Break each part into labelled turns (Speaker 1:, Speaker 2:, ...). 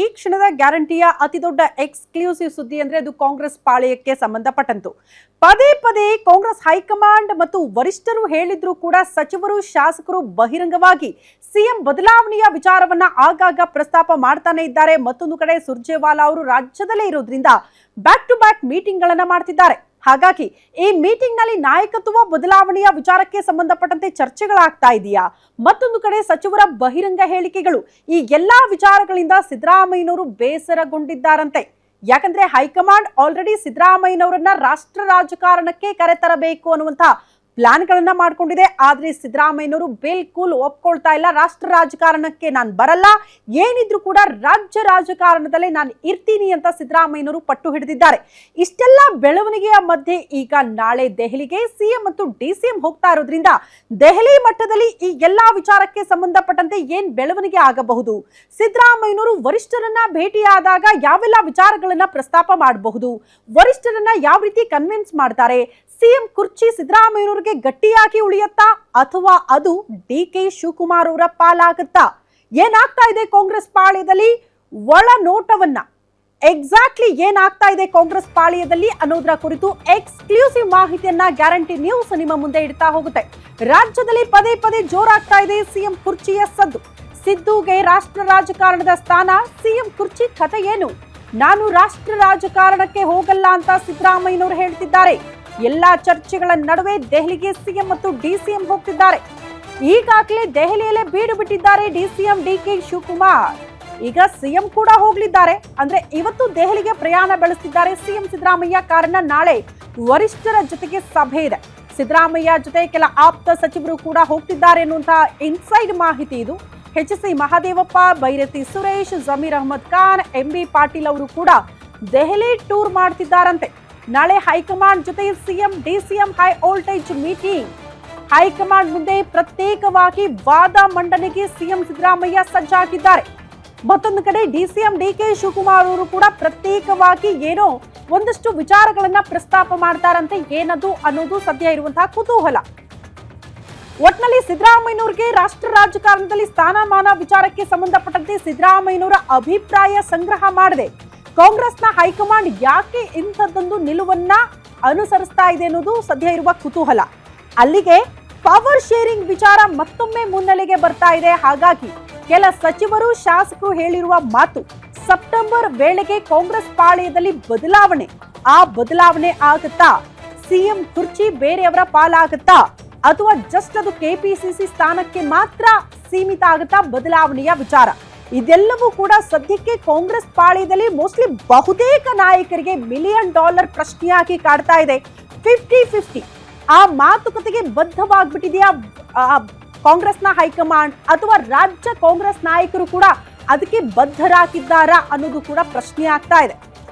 Speaker 1: ಈ ಕ್ಷಣದ ಗ್ಯಾರಂಟಿಯ ಅತಿ ದೊಡ್ಡ ಎಕ್ಸ್ಕ್ಲೂಸಿವ್ ಸುದ್ದಿ ಅಂದ್ರೆ ಅದು ಕಾಂಗ್ರೆಸ್ ಪಾಳೆಯಕ್ಕೆ ಸಂಬಂಧಪಟ್ಟಂತು. ಪದೇ ಪದೇ ಕಾಂಗ್ರೆಸ್ ಹೈಕಮಾಂಡ್ ಮತ್ತು ವರಿಷ್ಠರು ಹೇಳಿದ್ರು ಕೂಡ ಸಚಿವರು ಶಾಸಕರು ಬಹಿರಂಗವಾಗಿ ಸಿಎಂ ಬದಲಾವಣೆಯ ವಿಚಾರವನ್ನ ಆಗಾಗ ಪ್ರಸ್ತಾಪ ಮಾಡ್ತಾನೆ ಇದ್ದಾರೆ. ಮತ್ತೊಂದು ಕಡೆ ಸುರ್ಜೇವಾಲಾ ಅವರು ರಾಜ್ಯದಲ್ಲೇ ಇರೋದ್ರಿಂದ ಬ್ಯಾಕ್ ಟು ಬ್ಯಾಕ್ ಮೀಟಿಂಗ್ ಗಳನ್ನ ಮಾಡ್ತಿದ್ದಾರೆ. ಹಾಗಾಗಿ ಈ ಮೀಟಿಂಗ್ ನಲ್ಲಿ ನಾಯಕತ್ವ ಬದಲಾವಣೆಯ ವಿಚಾರಕ್ಕೆ ಸಂಬಂಧಪಟ್ಟಂತೆ ಚರ್ಚೆಗಳಾಗ್ತಾ ಇದೆಯಾ? ಮತ್ತೊಂದು ಕಡೆ ಸಚಿವರ ಬಹಿರಂಗ ಹೇಳಿಕೆಗಳು, ಈ ಎಲ್ಲಾ ವಿಚಾರಗಳಿಂದ ಸಿದ್ದರಾಮಯ್ಯನವರು ಬೇಸರಗೊಂಡಿದ್ದಾರಂತೆ. ಯಾಕಂದ್ರೆ ಹೈಕಮಾಂಡ್ ಆಲ್ರೆಡಿ ಸಿದ್ದರಾಮಯ್ಯನವರನ್ನ ರಾಷ್ಟ್ರ ರಾಜಕಾರಣಕ್ಕೆ ಕರೆತರಬೇಕು ಅನ್ನುವಂತ ಪ್ಲಾನ್ ಗಳನ್ನ ಮಾಡ್ಕೊಂಡಿದೆ. ಆದ್ರೆ ಸಿದ್ದರಾಮಯ್ಯನವರು ಬಿಲ್ಕುಲ್ ಒಪ್ಕೊಳ್ತಾ ಇಲ್ಲ. ರಾಷ್ಟ್ರ ರಾಜಕಾರಣಕ್ಕೆ ನಾನು ಬರಲ್ಲ, ಏನಿದ್ರು ಕೂಡ ರಾಜ್ಯ ರಾಜಕಾರಣದಲ್ಲೇ ನಾನು ಇರ್ತೀನಿ ಅಂತ ಸಿದ್ದರಾಮಯ್ಯನವರು ಪಟ್ಟು ಹಿಡಿದಿದ್ದಾರೆ. ಇಷ್ಟೆಲ್ಲ ಬೆಳವಣಿಗೆಯ ಮಧ್ಯೆ ಈಗ ನಾಳೆ ದೆಹಲಿಗೆ ಸಿಎಂ ಮತ್ತು ಡಿಸಿಎಂ ಹೋಗ್ತಾ ಇರೋದ್ರಿಂದ ದೆಹಲಿ ಮಟ್ಟದಲ್ಲಿ ಈ ಎಲ್ಲಾ ವಿಚಾರಕ್ಕೆ ಸಂಬಂಧಪಟ್ಟಂತೆ ಏನ್ ಬೆಳವಣಿಗೆ ಆಗಬಹುದು, ಸಿದ್ದರಾಮಯ್ಯನವರು ವರಿಷ್ಠರನ್ನ ಭೇಟಿಯಾದಾಗ ಯಾವೆಲ್ಲ ವಿಚಾರಗಳನ್ನ ಪ್ರಸ್ತಾಪ ಮಾಡಬಹುದು, ವರಿಷ್ಠರನ್ನ ಯಾವ ರೀತಿ ಕನ್ವಿನ್ಸ್ ಮಾಡ್ತಾರೆ, ಸಿಎಂ ಕುರ್ಚಿ ಸಿದ್ದರಾಮಯ್ಯನವರಿಗೆ ಗಟ್ಟಿಯಾಗಿ ಉಳಿಯತ್ತಾ ಅಥವಾ ಅದು ಡಿಕೆ ಶಿವಕುಮಾರ್ ಅವರ ಪಾಲಾಗುತ್ತಾ? ಏನಾಗ್ತಾ ಇದೆ ಕಾಂಗ್ರೆಸ್ ಪಾಳ್ಯದಲ್ಲಿ ಒಳ ನೋಟವನ್ನ, ಎಕ್ಸಾಕ್ಟ್ಲಿ ಏನಾಗ್ತಾ ಇದೆ ಕಾಂಗ್ರೆಸ್ ಪಾಳ್ಯದಲ್ಲಿ ಅನ್ನೋದರ ಕುರಿತು ಎಕ್ಸ್ಕ್ಲೂಸಿವ್ ಮಾಹಿತಿಯನ್ನ ಗ್ಯಾರಂಟಿ ನ್ಯೂಸ್ ನಿಮ್ಮ ಮುಂದೆ ಇಡ್ತಾ ಹೋಗುತ್ತೆ. ರಾಜ್ಯದಲ್ಲಿ ಪದೇ ಪದೇ ಜೋರಾಗ್ತಾ ಇದೆ ಸಿಎಂ ಕುರ್ಚಿಯ ಸದ್ದು. ಸಿದ್ದುಗೆ ರಾಷ್ಟ್ರ ರಾಜಕಾರಣದ ಸ್ಥಾನ, ಸಿಎಂ ಕುರ್ಚಿ ಕಥೆ ಏನು? ನಾನು ರಾಷ್ಟ್ರ ರಾಜಕಾರಣಕ್ಕೆ ಹೋಗಲ್ಲ ಅಂತ ಸಿದ್ದರಾಮಯ್ಯನವರು ಹೇಳ್ತಿದ್ದಾರೆ. ಎಲ್ಲಾ ಚರ್ಚೆಗಳ ನಡುವೆ ದೆಹಲಿಗೆ ಸಿಎಂ ಮತ್ತು ಡಿಸಿಎಂ ಹೋಗ್ತಿದ್ದಾರೆ. ಈಗಾಗಲೇ ದೆಹಲಿಯಲ್ಲೇ ಬೀಡು ಬಿಟ್ಟಿದ್ದಾರೆ ಡಿಸಿಎಂ ಡಿಕೆ ಶಿವಕುಮಾರ್. ಈಗ ಸಿಎಂ ಕೂಡ ಹೋಗ್ಲಿದ್ದಾರೆ. ಅಂದ್ರೆ ಇವತ್ತು ದೆಹಲಿಗೆ ಪ್ರಯಾಣ ಬೆಳೆಸ್ತಿದ್ದಾರೆ ಸಿಎಂ ಸಿದ್ದರಾಮಯ್ಯ. ಕಾರಣ ನಾಳೆ ವರಿಷ್ಠರ ಜೊತೆಗೆ ಸಭೆ ಇದೆ. ಸಿದ್ದರಾಮಯ್ಯ ಜೊತೆ ಕೆಲ ಆಪ್ತ ಸಚಿವರು ಕೂಡ ಹೋಗ್ತಿದ್ದಾರೆ ಅನ್ನುವಂತಹ ಇನ್ಸೈಡ್ ಮಾಹಿತಿ ಇದು. ಎಚ್.ಸಿ. ಮಹದೇವಪ್ಪ, ಬೈರತಿ ಸುರೇಶ್, ಜಮೀರ್ ಅಹಮದ್ ಖಾನ್, ಎಂಬಿ ಪಾಟೀಲ್ ಅವರು ಕೂಡ ದೆಹಲಿ ಟೂರ್ ಮಾಡ್ತಿದ್ದಾರಂತೆ. ನಾಳೆ ಹೈಕಮಾಂಡ್ ಜೊತೆ CM DCM high voltage meeting. High command ಮುಂದೆ ಪ್ರತ್ಯೇಕವಾಗಿ ವಾದ ಮಂಡನೆಗೆ ಸಿಎಂ ಸಿದ್ದರಾಮಯ್ಯ ಸಜ್ಜಾಗಿದ್ದಾರೆ. ಮತ್ತೊಂದು ಕಡೆ ಡಿಸಿಎಂ ಡಿಕೆ ಶಿವಕುಮಾರ್ ಅವರು ಕೂಡ ಪ್ರತ್ಯೇಕವಾಗಿ ಏನೋ ಒಂದಷ್ಟು ವಿಚಾರಗಳನ್ನ ಪ್ರಸ್ತಾಪ ಮಾಡ್ತಾರಂತೆ. ಏನದು ಅನ್ನೋದು ಸದ್ಯ ಇರುವಂತಹ ಕುತೂಹಲ. ಒಟ್ನಲ್ಲಿ ಸಿದ್ದರಾಮಯ್ಯನವರಿಗೆ ರಾಷ್ಟ್ರ ರಾಜಕಾರಣದಲ್ಲಿ ಸ್ಥಾನಮಾನ ವಿಚಾರಕ್ಕೆ ಸಂಬಂಧಪಟ್ಟಂತೆ ಸಿದ್ದರಾಮಯ್ಯನವರ ಅಭಿಪ್ರಾಯ ಸಂಗ್ರಹ ಮಾಡಿದೆ. ಕಾಂಗ್ರೆಸ್ನ ಹೈಕಮಾಂಡ್ ಯಾಕೆ ಇಂಥದ್ದೊಂದು ನಿಲುವನ್ನ ಅನುಸರಿಸ್ತಾ ಇದೆ ಅನ್ನೋದು ಸದ್ಯ ಇರುವ ಕುತೂಹಲ. ಅಲ್ಲಿಗೆ ಪವರ್ ಶೇರಿಂಗ್ ವಿಚಾರ ಮತ್ತೊಮ್ಮೆ ಮುನ್ನೆಲೆಗೆ ಬರ್ತಾ ಇದೆ. ಹಾಗಾಗಿ ಕೆಲ ಸಚಿವರು ಶಾಸಕರು ಹೇಳಿರುವ ಮಾತು, ಸೆಪ್ಟೆಂಬರ್ ವೇಳೆಗೆ ಕಾಂಗ್ರೆಸ್ ಪಾಳೆಯದಲ್ಲಿ ಬದಲಾವಣೆ, ಆ ಬದಲಾವಣೆ ಆಗುತ್ತಾ? ಸಿಎಂ ಕುರ್ಚಿ ಬೇರೆಯವರ ಪಾಲಾಗುತ್ತಾ ಅಥವಾ ಜಸ್ಟ್ ಅದು ಕೆಪಿಸಿಸಿ ಸ್ಥಾನಕ್ಕೆ ಮಾತ್ರ ಸೀಮಿತ ಆಗುತ್ತಾ ಬದಲಾವಣೆಯ ವಿಚಾರ? ಇದೆಲ್ಲವೂ ಕೂಡ ಸದ್ಯಕ್ಕೆ ಕಾಂಗ್ರೆಸ್ ಪಾಳ್ಯದಲ್ಲಿ ಮೋಸ್ಟ್ಲಿ ಬಹುತೇಕ ನಾಯಕರಿಗೆ $1 ಮಿಲಿಯನ್ ಪ್ರಶ್ನೆಯಾಗಿ ಕಾಡ್ತಾ ಇದೆ. 50-50 ಆ ಮಾತುಕತೆಗೆ ಬದ್ಧವಾಗ್ಬಿಟ್ಟಿದೆಯಾ ಕಾಂಗ್ರೆಸ್ನ ಹೈಕಮಾಂಡ್ ಅಥವಾ ರಾಜ್ಯ ಕಾಂಗ್ರೆಸ್ ನಾಯಕರು ಕೂಡ ಅದಕ್ಕೆ ಬದ್ಧರಾಗಿದ್ದಾರಾ ಅನ್ನೋದು ಕೂಡ ಪ್ರಶ್ನೆ ಆಗ್ತಾ ಇದೆ.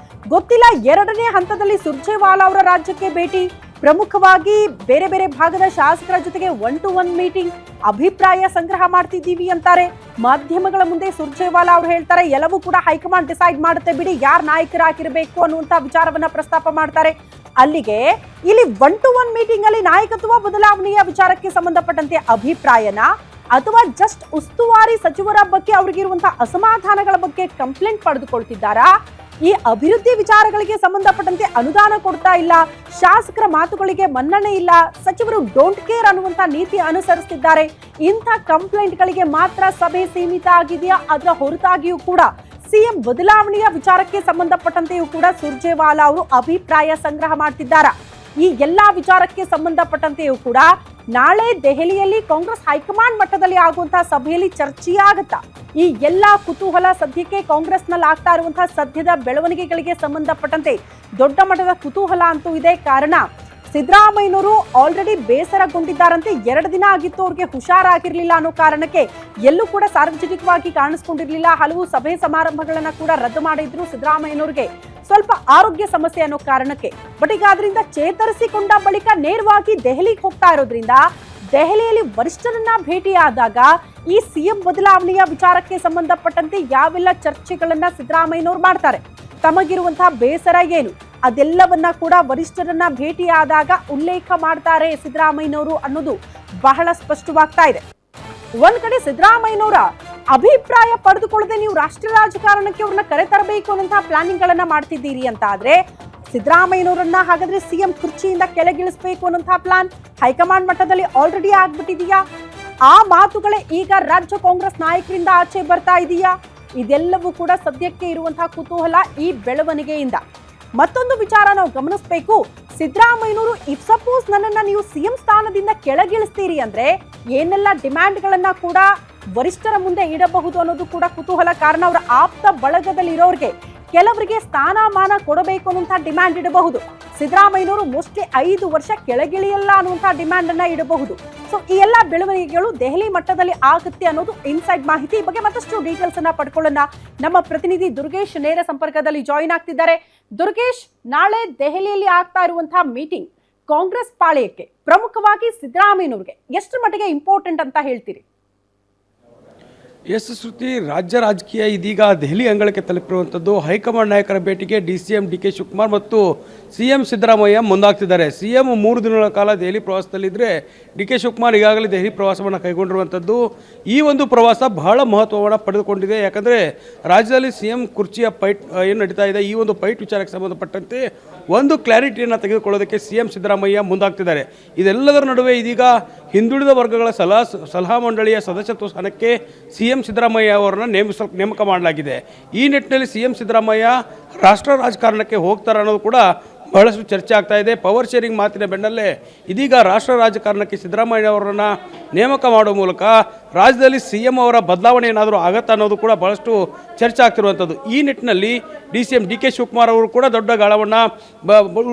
Speaker 1: ಗೊತ್ತಿಲ್ಲ. ಎರಡನೇ ಹಂತದಲ್ಲಿ ಸುರ್ಜೇವಾಲಾ ಅವರ ರಾಜ್ಯಕ್ಕೆ ಭೇಟಿ, ಪ್ರಮುಖವಾಗಿ ಬೇರೆ ಬೇರೆ ಭಾಗದ ಶಾಸಕರ ಜೊತೆಗೆ 1-to-1 ಮೀಟಿಂಗ್, ಅಭಿಪ್ರಾಯ ಸಂಗ್ರಹ ಮಾಡ್ತಿದ್ದೀವಿ ಅಂತಾರೆ. ಮಾಧ್ಯಮಗಳ ಮುಂದೆ ಸುರ್ಜೇವಾಲಾ ಅವರು ಹೇಳ್ತಾರೆ ಎಲ್ಲವೂ ಕೂಡ ಹೈಕಮಾಂಡ್ ಡಿಸೈಡ್ ಮಾಡುತ್ತೆ ಬಿಡಿ, ಯಾರು ನಾಯಕರಾಗಿರಬೇಕು ಅನ್ನುವಂತ ವಿಚಾರವನ್ನ ಪ್ರಸ್ತಾಪ ಮಾಡ್ತಾರೆ. ಅಲ್ಲಿಗೆ ಇಲ್ಲಿ 1-to-1 ಮೀಟಿಂಗ್ ಅಲ್ಲಿ ನಾಯಕತ್ವ ಬದಲಾವಣೆಯ ವಿಚಾರಕ್ಕೆ ಸಂಬಂಧಪಟ್ಟಂತೆ ಅಭಿಪ್ರಾಯನ ಅಥವಾ ಜಸ್ಟ್ ಉಸ್ತುವಾರಿ ಸಚಿವರ ಬಗ್ಗೆ ಅವರಿಗಿರುವಂತಹ ಅಸಮಾಧಾನಗಳ ಬಗ್ಗೆ ಕಂಪ್ಲೇಂಟ್ ಪಡೆದುಕೊಳ್ತಿದ್ದಾರಾ? ಈ ಅಭಿವೃದ್ಧಿ ವಿಚಾರಗಳಿಗೆ ಸಂಬಂಧಪಟ್ಟಂತೆ ಅನುದಾನ ಕೊಡ್ತಾ ಇಲ್ಲ, ಶಾಸಕರ ಮಾತುಗಳಿಗೆ ಮನ್ನಣೆ ಇಲ್ಲ, ಸಚಿವರು ಡೋಂಟ್ ಕೇರ್ ಅನ್ನುವಂತ ನೀತಿ ಅನುಸರಿಸುತ್ತಿದ್ದಾರೆ, ಇಂಥ ಕಂಪ್ಲೇಂಟ್ ಗಳಿಗೆ ಮಾತ್ರ ಸಭೆ ಸೀಮಿತ ಆಗಿದೆಯಾ? ಅದರ ಹೊರತಾಗಿಯೂ ಕೂಡ ಸಿಎಂ ಬದಲಾವಣೆಯ ವಿಚಾರಕ್ಕೆ ಸಂಬಂಧಪಟ್ಟಂತೆಯೂ ಕೂಡ ಸುರ್ಜೇವಾಲಾ ಅವರು ಅಭಿಪ್ರಾಯ ಸಂಗ್ರಹ ಮಾಡ್ತಿದ್ದಾರೆ. ಈ ಎಲ್ಲಾ ವಿಚಾರಕ್ಕೆ ಸಂಬಂಧಪಟ್ಟಂತೆಯೂ ಕೂಡ ನಾಳೆ ದೆಹಲಿಯಲ್ಲಿ ಕಾಂಗ್ರೆಸ್ ಹೈಕಮಾಂಡ್ ಮಟ್ಟದಲ್ಲಿ ಆಗುವಂತಹ ಸಭೆಯಲ್ಲಿ ಚರ್ಚೆಯಾಗುತ್ತಾ? ಈ ಎಲ್ಲಾ ಕುತೂಹಲ ಸದ್ಯಕ್ಕೆ ಕಾಂಗ್ರೆಸ್ನಲ್ಲಿ ಆಗ್ತಾ ಇರುವಂತಹ ಸದ್ಯದ ಬೆಳವಣಿಗೆಗಳಿಗೆ ಸಂಬಂಧಪಟ್ಟಂತೆ ದೊಡ್ಡ ಮಟ್ಟದ ಕುತೂಹಲ ಅಂತೂ ಇದೆ. ಕಾರಣ ಸಿದ್ದರಾಮಯ್ಯನವರು ಆಲ್ರೆಡಿ ಬೇಸರಗೊಂಡಿದ್ದಾರಂತೆ. 2 ದಿನ ಆಗಿತ್ತು ಅವ್ರಿಗೆ ಹುಷಾರಾಗಿರ್ಲಿಲ್ಲ ಅನ್ನೋ ಕಾರಣಕ್ಕೆ ಎಲ್ಲೂ ಕೂಡ ಸಾರ್ವಜನಿಕವಾಗಿ ಕಾಣಿಸ್ಕೊಂಡಿರ್ಲಿಲ್ಲ. ಹಲವು ಸಭೆ ಸಮಾರಂಭಗಳನ್ನ ಕೂಡ ರದ್ದು ಮಾಡಿದ್ರು ಸಿದ್ದರಾಮಯ್ಯನವರಿಗೆ ಸ್ವಲ್ಪ ಆರೋಗ್ಯ ಸಮಸ್ಯೆ ಅನ್ನೋ ಕಾರಣಕ್ಕೆ. ಬಟ್ ಈಗ ಅದರಿಂದ ಚೇತರಿಸಿಕೊಂಡ ಬಳಿಕ ನೇರವಾಗಿ ದೆಹಲಿಗೆ ಹೋಗ್ತಾ ಇರೋದ್ರಿಂದ ದೆಹಲಿಯಲ್ಲಿ ವರಿಷ್ಠರನ್ನ ಭೇಟಿಯಾದಾಗ ಈ ಸಿಎಂ ಬದಲಾವಣೆಯ ವಿಚಾರಕ್ಕೆ ಸಂಬಂಧಪಟ್ಟಂತೆ ಯಾವೆಲ್ಲ ಚರ್ಚೆಗಳನ್ನ ಸಿದ್ದರಾಮಯ್ಯನವರು ಮಾಡ್ತಾರೆ, ತಮಗಿರುವಂತಹ ಬೇಸರ ಏನು, ಅದೆಲ್ಲವನ್ನ ಕೂಡ ವರಿಷ್ಠರನ್ನ ಭೇಟಿಯಾದಾಗ ಉಲ್ಲೇಖ ಮಾಡ್ತಾರೆ ಸಿದ್ದರಾಮಯ್ಯನವರು ಅನ್ನೋದು ಬಹಳ ಸ್ಪಷ್ಟವಾಗ್ತಾ ಇದೆ. ಒಂದ್ ಕಡೆ ಸಿದ್ದರಾಮಯ್ಯನವರ ಅಭಿಪ್ರಾಯ ಪಡೆದುಕೊಳ್ಳದೆ ನೀವು ರಾಷ್ಟ್ರೀಯ ರಾಜಕಾರಣಕ್ಕೆ ಅವ್ರನ್ನ ಕರೆತರಬೇಕು ಅನ್ನುವಂತಹ ಪ್ಲಾನಿಂಗ್ ಗಳನ್ನ ಮಾಡ್ತಿದ್ದೀರಿ ಅಂತ ಆದ್ರೆ ಸಿದ್ದರಾಮಯ್ಯನವರನ್ನ ಹಾಗಾದ್ರೆ ಸಿಎಂ ಕುರ್ಚಿಯಿಂದ ಕೆಳಗಿಳಿಸಬೇಕು ಅನ್ನುವಂತಹ ಪ್ಲಾನ್ ಹೈಕಮಾಂಡ್ ಮಟ್ಟದಲ್ಲಿ ಆಲ್ರೆಡಿ ಆಗ್ಬಿಟ್ಟಿದೆಯಾ? ಆ ಮಾತುಗಳೇ ಈಗ ರಾಜ್ಯ ಕಾಂಗ್ರೆಸ್ ನಾಯಕರಿಂದ ಆಚೆ ಬರ್ತಾ ಇದೆಯಾ? ಇದೆಲ್ಲವೂ ಕೂಡ ಸದ್ಯಕ್ಕೆ ಇರುವಂತಹ ಕುತೂಹಲ ಈ ಬೆಳವಣಿಗೆಯಿಂದ. ಮತ್ತೊಂದು ವಿಚಾರ ನಾವು ಗಮನಿಸಬೇಕು, ಸಿದ್ದರಾಮಯ್ಯನವರು ಇಫ್ ಸಪೋಸ್ ನನ್ನನ್ನ ನೀವು ಸಿಎಂ ಸ್ಥಾನದಿಂದ ಕೆಳಗಿಳಿಸ್ತೀರಿ ಅಂದ್ರೆ ಏನೆಲ್ಲ ಡಿಮ್ಯಾಂಡ್ಗಳನ್ನ ಕೂಡ ವರಿಷ್ಠರ ಮುಂದೆ ಇಡಬಹುದು ಅನ್ನೋದು ಕೂಡ ಕುತೂಹಲ. ಕಾರಣ ಅವರ ಆಪ್ತ ಬಳಗದಲ್ಲಿ ಇರೋರಿಗೆ ಕೆಲವರಿಗೆ ಸ್ಥಾನಮಾನ ಕೊಡಬೇಕು ಅನ್ನುವಂತಹ ಡಿಮ್ಯಾಂಡ್ ಇಡಬಹುದು. ಸಿದ್ದರಾಮಯ್ಯನವರು ಮೋಸ್ಟ್ಲಿ 5 ವರ್ಷ ಕೆಳಗಿಳಿಯಲ್ಲ ಅನ್ನುವಂತಹ ಡಿಮ್ಯಾಂಡ್ ಅನ್ನ ಇಡಬಹುದು. ಸೊ ಈ ಎಲ್ಲ ಬೆಳವಣಿಗೆಗಳು ದೆಹಲಿ ಮಟ್ಟದಲ್ಲಿ ಆಗುತ್ತೆ ಅನ್ನೋದು ಇನ್ಸೈಡ್ ಮಾಹಿತಿ. ಈ ಬಗ್ಗೆ ಮತ್ತಷ್ಟು ಡೀಟೇಲ್ಸ್ ಅನ್ನ ಪಡ್ಕೊಳ್ಳೋಣ. ನಮ್ಮ ಪ್ರತಿನಿಧಿ ದುರ್ಗೇಶ್ ನೇರ ಸಂಪರ್ಕದಲ್ಲಿ ಜಾಯಿನ್ ಆಗ್ತಿದ್ದಾರೆ. ದುರ್ಗೇಶ್, ನಾಳೆ ದೆಹಲಿಯಲ್ಲಿ ಆಗ್ತಾ ಇರುವಂತಹ ಮೀಟಿಂಗ್ ಕಾಂಗ್ರೆಸ್ ಪಾಳೆಯಕ್ಕೆ, ಪ್ರಮುಖವಾಗಿ ಸಿದ್ದರಾಮಯ್ಯನವರಿಗೆ ಎಷ್ಟು ಮಟ್ಟಿಗೆ ಇಂಪಾರ್ಟೆಂಟ್ ಅಂತ ಹೇಳ್ತೀರಿ?
Speaker 2: ಎಸ್ ಶ್ರುತಿ, ರಾಜ್ಯ ರಾಜಕೀಯ ಇದೀಗ ದೆಹಲಿ ಅಂಗಳಕ್ಕೆ ತಲುಪಿರುವಂಥದ್ದು. ಹೈಕಮಾಂಡ್ ನಾಯಕರ ಭೇಟಿಗೆ DCM DK ಶಿವಕುಮಾರ್ ಮತ್ತು CM ಸಿದ್ದರಾಮಯ್ಯ ಮುಂದಾಗ್ತಿದ್ದಾರೆ. CM 3 ದಿನಗಳ ಕಾಲ ದೆಹಲಿ ಪ್ರವಾಸದಲ್ಲಿದ್ದರೆ DK ಶಿವಕುಮಾರ್ ಈಗಾಗಲೇ ದೆಹಲಿ ಪ್ರವಾಸವನ್ನು ಕೈಗೊಂಡಿರುವಂಥದ್ದು. ಈ ಒಂದು ಪ್ರವಾಸ ಬಹಳ ಮಹತ್ವವನ್ನು ಪಡೆದುಕೊಂಡಿದೆ. ಯಾಕಂದರೆ ರಾಜ್ಯದಲ್ಲಿ CM ಕುರ್ಚಿಯ ಫೈಟ್ ಏನು ನಡೀತಾ ಇದೆ, ಈ ಒಂದು ಫೈಟ್ ವಿಚಾರಕ್ಕೆ ಸಂಬಂಧಪಟ್ಟಂತೆ ಒಂದು ಕ್ಲಾರಿಟಿಯನ್ನು ತೆಗೆದುಕೊಳ್ಳೋದಕ್ಕೆ CM ಸಿದ್ದರಾಮಯ್ಯ ಮುಂದಾಗ್ತಿದ್ದಾರೆ. ಇದೆಲ್ಲದರ ನಡುವೆ ಇದೀಗ ಹಿಂದುಳಿದ ವರ್ಗಗಳ ಸಲಹಾ ಮಂಡಳಿಯ ಸದಸ್ಯತ್ವ ಸ್ಥಾನಕ್ಕೆ CM ಸಿದ್ದರಾಮಯ್ಯ ಅವರನ್ನು ನೇಮಕ ಮಾಡಲಾಗಿದೆ. ಈ ನಿಟ್ಟಿನಲ್ಲಿ CM ಸಿದ್ದರಾಮಯ್ಯ ರಾಷ್ಟ್ರ ರಾಜಕಾರಣಕ್ಕೆ ಹೋಗ್ತಾರೆ ಅನ್ನೋದು ಕೂಡ ಬಹಳಷ್ಟು ಚರ್ಚೆ ಆಗ್ತಾ ಇದೆ. ಪವರ್ ಶೇರಿಂಗ್ ಮಾತಿನ ಬೆನ್ನಲ್ಲೇ ಇದೀಗ ರಾಷ್ಟ್ರ ರಾಜಕಾರಣಕ್ಕೆ ಸಿದ್ದರಾಮಯ್ಯ ಅವರನ್ನು ನೇಮಕ ಮಾಡುವ ಮೂಲಕ ರಾಜ್ಯದಲ್ಲಿ CM ಅವರ ಬದಲಾವಣೆ ಏನಾದರೂ ಆಗತ್ತಾ ಅನ್ನೋದು ಕೂಡ ಬಹಳಷ್ಟು ಚರ್ಚೆ ಆಗ್ತಿರುವಂಥದ್ದು. ಈ ನಿಟ್ಟಿನಲ್ಲಿ DCM DK ಶಿವಕುಮಾರ್ ಅವರು ಕೂಡ ದೊಡ್ಡ ಗಾಳವನ್ನು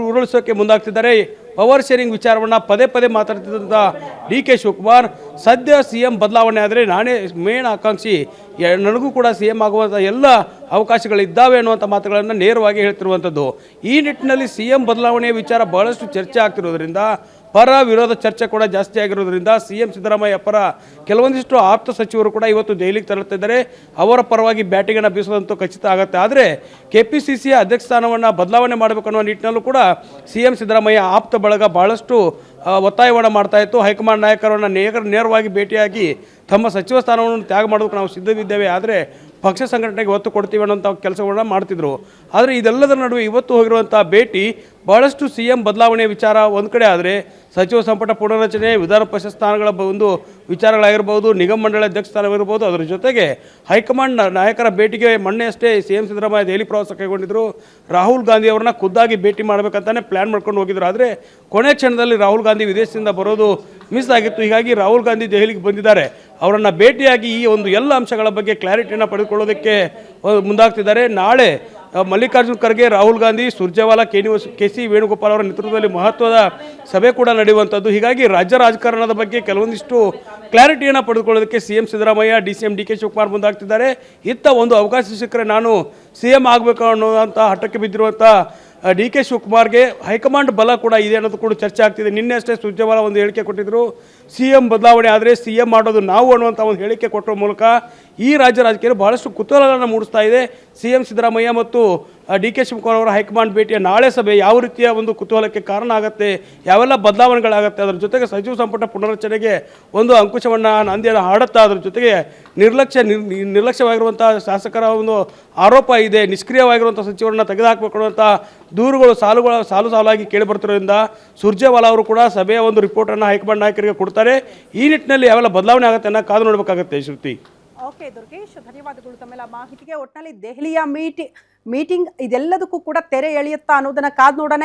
Speaker 2: ಉರುಳಿಸೋಕ್ಕೆ ಮುಂದಾಗ್ತಿದ್ದಾರೆ. ಪವರ್ ಶೇರಿಂಗ್ ವಿಚಾರವನ್ನು ಪದೇ ಪದೇ ಮಾತಾಡ್ತಿದ್ದಂಥ DK ಶಿವಕುಮಾರ್ ಸದ್ಯ CM ಬದಲಾವಣೆ ಆದರೆ ನಾನೇ ಮೇನ್ ಆಕಾಂಕ್ಷಿ, ನನಗೂ ಕೂಡ CM ಆಗುವಂಥ ಎಲ್ಲ ಅವಕಾಶಗಳಿದ್ದಾವೆ ಅನ್ನುವಂಥ ಮಾತುಗಳನ್ನು ನೇರವಾಗಿ ಹೇಳ್ತಿರುವಂಥದ್ದು. ಈ ನಿಟ್ಟಿನಲ್ಲಿ CM ಬದಲಾವಣೆಯ ವಿಚಾರ ಬಹಳಷ್ಟು ಚರ್ಚೆ ಆಗ್ತಿರೋದ್ರಿಂದ, ಪರ ವಿರೋಧ ಚರ್ಚೆ ಕೂಡ ಜಾಸ್ತಿ ಆಗಿರೋದ್ರಿಂದ CM ಸಿದ್ದರಾಮಯ್ಯ ಪರ ಕೆಲವೊಂದಿಷ್ಟು ಆಪ್ತ ಸಚಿವರು ಕೂಡ ಇವತ್ತು ದೆಹಲಿಗೆ ತೆರಳುತ್ತಿದ್ದಾರೆ. ಅವರ ಪರವಾಗಿ ಬ್ಯಾಟಿಂಗನ್ನು ಬೀಸೋದಂತೂ ಖಚಿತ ಆಗುತ್ತೆ. ಆದರೆ KPCCಯ ಅಧ್ಯಕ್ಷ ಸ್ಥಾನವನ್ನು ಬದಲಾವಣೆ ಮಾಡಬೇಕು ಅನ್ನೋ ನಿಟ್ಟಿನಲ್ಲೂ ಕೂಡ CM ಸಿದ್ದರಾಮಯ್ಯ ಆಪ್ತ ಬಳಗ ಬಹಳಷ್ಟು ಒತ್ತಾಯವನ್ನು ಮಾಡ್ತಾ ಇತ್ತು. ಹೈಕಮಾಂಡ್ ನಾಯಕರನ್ನು ನೇರವಾಗಿ ಭೇಟಿಯಾಗಿ ತಮ್ಮ ಸಚಿವ ಸ್ಥಾನವನ್ನು ತ್ಯಾಗ ಮಾಡೋದಕ್ಕೆ ನಾವು ಸಿದ್ಧವಿದ್ದೇವೆ, ಆದರೆ ಪಕ್ಷ ಸಂಘಟನೆಗೆ ಒತ್ತು ಕೊಡ್ತೀವಿ ಅನ್ನೋಂಥ ಕೆಲಸಗಳನ್ನ ಮಾಡ್ತಿದ್ರು. ಆದರೆ ಇದೆಲ್ಲದರ ನಡುವೆ ಇವತ್ತು ಹೋಗಿರುವಂಥ ಭೇಟಿ ಬಹಳಷ್ಟು CM ಬದಲಾವಣೆ ವಿಚಾರ ಒಂದು ಕಡೆ ಆದರೆ, ಸಚಿವ ಸಂಪುಟ ಪುನರ್ರಚನೆ, ವಿಧಾನ ಪರಿಷತ್ ಸ್ಥಾನಗಳ ಒಂದು ವಿಚಾರಗಳಾಗಿರ್ಬೋದು, ನಿಗಮ ಮಂಡಳಿ ಅಧ್ಯಕ್ಷ ಸ್ಥಾನವಿರ್ಬೋದು, ಅದರ ಜೊತೆಗೆ ಹೈಕಮಾಂಡ್ ನಾಯಕರ ಭೇಟಿಗೆ ಮೊನ್ನೆಯಷ್ಟೇ CM ಸಿದ್ದರಾಮಯ್ಯ ದೆಹಲಿ ಪ್ರವಾಸ ಕೈಗೊಂಡಿದ್ದರು. ರಾಹುಲ್ ಗಾಂಧಿ ಅವರನ್ನ ಖುದ್ದಾಗಿ ಭೇಟಿ ಮಾಡಬೇಕಂತಾನೆ ಪ್ಲ್ಯಾನ್ ಮಾಡ್ಕೊಂಡು ಹೋಗಿದ್ರು. ಆದರೆ ಕೊನೆ ಕ್ಷಣದಲ್ಲಿ ರಾಹುಲ್ ಗಾಂಧಿ ವಿದೇಶದಿಂದ ಬರೋದು ಮಿಸ್ ಆಗಿತ್ತು. ಹೀಗಾಗಿ ರಾಹುಲ್ ಗಾಂಧಿ ದೆಹಲಿಗೆ ಬಂದಿದ್ದಾರೆ. ಅವರನ್ನು ಭೇಟಿಯಾಗಿ ಈ ಒಂದು ಎಲ್ಲ ಅಂಶಗಳ ಬಗ್ಗೆ ಕ್ಲಾರಿಟಿಯನ್ನು ಪಡೆದುಕೊಳ್ಳೋದಕ್ಕೆ ಮುಂದಾಗ್ತಿದ್ದಾರೆ. ನಾಳೆ ಮಲ್ಲಿಕಾರ್ಜುನ್ ಖರ್ಗೆ, ರಾಹುಲ್ ಗಾಂಧಿ, ಸುರ್ಜೇವಾಲಾ, KC ವೇಣುಗೋಪಾಲ್ ಅವರ ನೇತೃತ್ವದಲ್ಲಿ ಮಹತ್ವದ ಸಭೆ ಕೂಡ ನಡೆಯುವಂಥದ್ದು. ಹೀಗಾಗಿ ರಾಜ್ಯ ರಾಜಕಾರಣದ ಬಗ್ಗೆ ಕೆಲವೊಂದಿಷ್ಟು ಕ್ಲಾರಿಟಿಯನ್ನು ಪಡೆದುಕೊಳ್ಳೋದಕ್ಕೆ CM Siddaramaiah, DCM DK Shivakumar ಮುಂದಾಗ್ತಿದ್ದಾರೆ. ಇತ್ತ ಒಂದು ಅವಕಾಶ ಸಿಕ್ಕರೆ ನಾನು CM ಆಗಬೇಕು ಅನ್ನೋದಂಥ ಹಠಕ್ಕೆ ಬಿದ್ದಿರುವಂಥ DK ಶಿವಕುಮಾರ್ಗೆ ಹೈಕಮಾಂಡ್ ಬಲ ಕೂಡ ಇದೆ ಅನ್ನೋದು ಕೂಡ ಚರ್ಚೆ ಆಗ್ತಿದೆ. ನಿನ್ನೆ ಅಷ್ಟೇ ಸುರ್ಜೇವಾಲಾ ಒಂದು ಹೇಳಿಕೆ ಕೊಟ್ಟಿದ್ದರು, CM ಬದಲಾವಣೆ ಆದರೆ CM ಮಾಡೋದು ನಾವು ಅನ್ನುವಂಥ ಒಂದು ಹೇಳಿಕೆ ಕೊಟ್ಟರ ಮೂಲಕ ಈ ರಾಜ್ಯ ರಾಜಕೀಯ ಬಹಳಷ್ಟು ಕುತೂಹಲವನ್ನು ಮೂಡಿಸ್ತಾ ಇದೆ. CM ಸಿದ್ದರಾಮಯ್ಯ ಮತ್ತು DK ಶಿವಕುಮಾರ್ ಅವರ ಹೈಕಮಾಂಡ್ ಭೇಟಿಯ ನಾಳೆ ಸಭೆ ಯಾವ ರೀತಿಯ ಒಂದು ಕುತೂಹಲಕ್ಕೆ ಕಾರಣ ಆಗುತ್ತೆ, ಯಾವೆಲ್ಲ ಬದಲಾವಣೆಗಳಾಗುತ್ತೆ, ಅದರ ಜೊತೆಗೆ ಸಚಿವ ಸಂಪುಟ ಪುನರ್ರಚನೆಗೆ ಒಂದು ಅಂಕುಶವನ್ನು ನಂದಿಯನ್ನು ಹಾಡುತ್ತಾ, ಅದರ ಜೊತೆಗೆ ನಿರ್ಲಕ್ಷ್ಯವಾಗಿರುವಂಥ ಶಾಸಕರ ಒಂದು ಆರೋಪ ಇದೆ, ನಿಷ್ಕ್ರಿಯವಾಗಿರುವಂಥ ಸಚಿವರನ್ನು ತೆಗೆದುಹಾಕಬೇಕು ಅನ್ನುವಂಥ ದೂರುಗಳು ಸಾಲಾಗಿ ಕೇಳಿಬರ್ತಿರೋದ್ರಿಂದ ಸುರ್ಜೇವಾಲಾ ಅವರು ಕೂಡ ಸಭೆಯ ಒಂದು ರಿಪೋರ್ಟನ್ನು ಹೈಕಮಾಂಡ್ ನಾಯಕರಿಗೆ ಕೊಡ್ತಾರೆ. ಈ ನಿಟ್ಟಿನಲ್ಲಿ ಯಾವೆಲ್ಲ ಬದಲಾವಣೆ ಆಗುತ್ತೆ ಅನ್ನೋ ಕಾದು ನೋಡಬೇಕಾಗುತ್ತೆ. ಶ್ರುತಿ,
Speaker 1: ಓಕೆ ದುರ್ಗೇಶ್, ಧನ್ಯವಾದಗಳು ತಮ್ಮೆಲ್ಲ ಮಾಹಿತಿಗೆ. ಒಟ್ಟಿನಲ್ಲಿ ದೆಹಲಿಯ ಮೀಟಿಂಗ್ ಇದೆಲ್ಲದಕ್ಕೂ ಕೂಡ ತೆರೆ ಎಳೆಯುತ್ತಾ ಅನ್ನೋದನ್ನ ಕಾದು ನೋಡೋಣ.